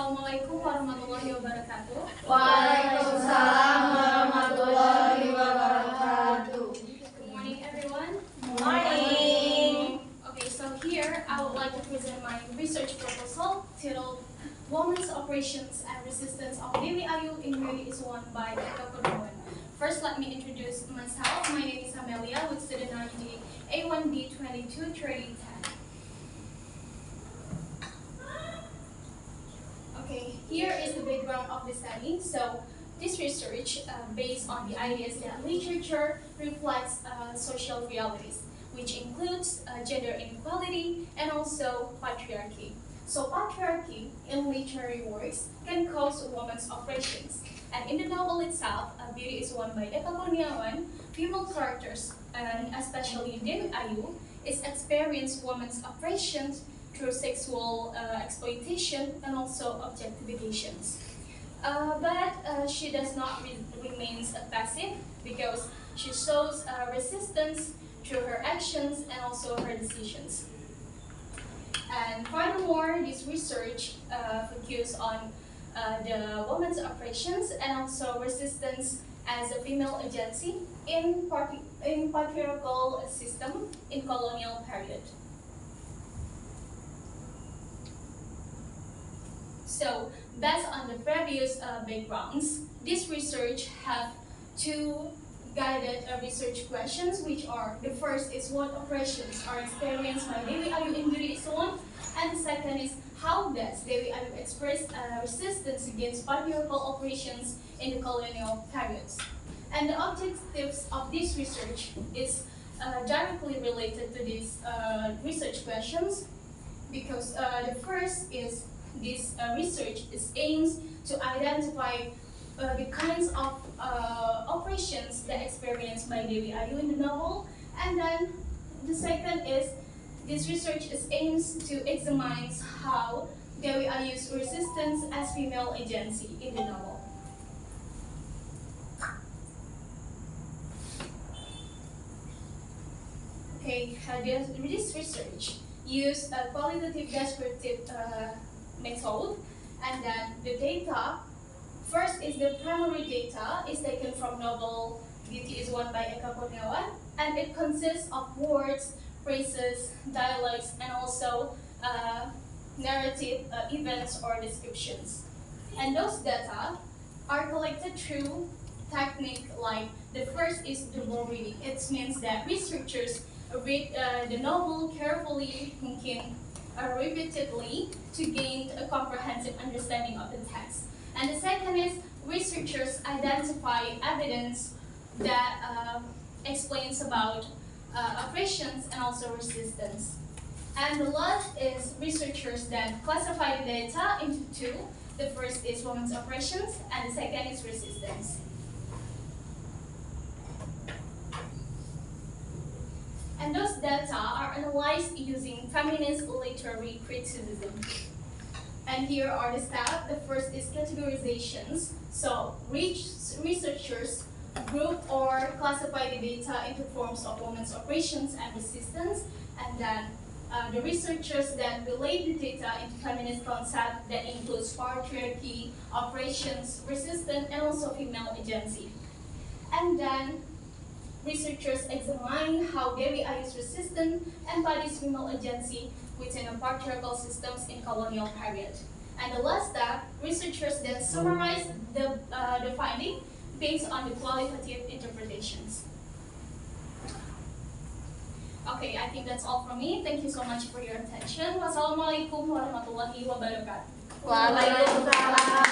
Assalamualaikum warahmatullahi wabarakatuh. Waalaikumsalam warahmatullahi wabarakatuh. Good morning, everyone. Morning. Okay, so here I would like to present my research proposal titled Women's Operations and Resistance of Dewi Ayu in Beauty is Won by Eka Kurniawan. First, let me introduce myself. My name is Amelia with student ID A1D223010. Okay, here is the background of the study. So, this research based on the ideas that literature reflects social realities, which includes gender inequality and also patriarchy. So, patriarchy in literary works can cause women's oppressions. And in the novel itself, Beauty is Won by Eka Kurniawan, female characters, and especially Dewi Ayu, is experience women's oppressions through sexual exploitation and also objectifications. But she does not remain passive because she shows resistance through her actions and also her decisions. And furthermore, this research focuses on the women's oppressions and also resistance as a female agency in patriarchal system in colonial period. So, based on the previous backgrounds, this research have two guided research questions, which are, the first is what oppressions are experienced by Dewi Ayu in Beauty is Won, and the second is how does Dewi Ayu express resistance against patriarchal operations in the colonial periods. And the objectives of this research is directly related to these research questions, because the first is this research aims to identify the kinds of operations that experienced by Dewi Ayu in the novel, and then the second is this research aims to examine how Dewi Ayu's resistance as female agency in the novel. Okay, this research used a qualitative descriptive method, and then the data, first is the primary data is taken from novel Beauty is Won by Eka Kurniawan, and it consists of words, phrases, dialects, and also narrative events or descriptions. And those data are collected through technique like, the first is double reading. It means that researchers read the novel carefully, thinking repeatedly to gain a comprehensive understanding of the text. And the second is researchers identify evidence that explains about oppressions and also resistance. And the last is researchers that classify the data into two. The first is women's oppressions and the second is resistance. And those data are analyzed using feminist literary criticism. And here are the steps. The first is categorizations. So researchers group or classify the data into forms of women's operations and resistance. And then the researchers then relate the data into feminist concept that includes patriarchy, operations, resistance, and also female agency. And then researchers examine how Dewi Ayu's resistance embodies female agency within a patriarchal systems in colonial period. And the last step, researchers then summarize the finding based on the qualitative interpretations. Okay, I think that's all from me. Thank you so much for your attention. Wassalamualaikum warahmatullahi wabarakatuh. Waalaikumsalam.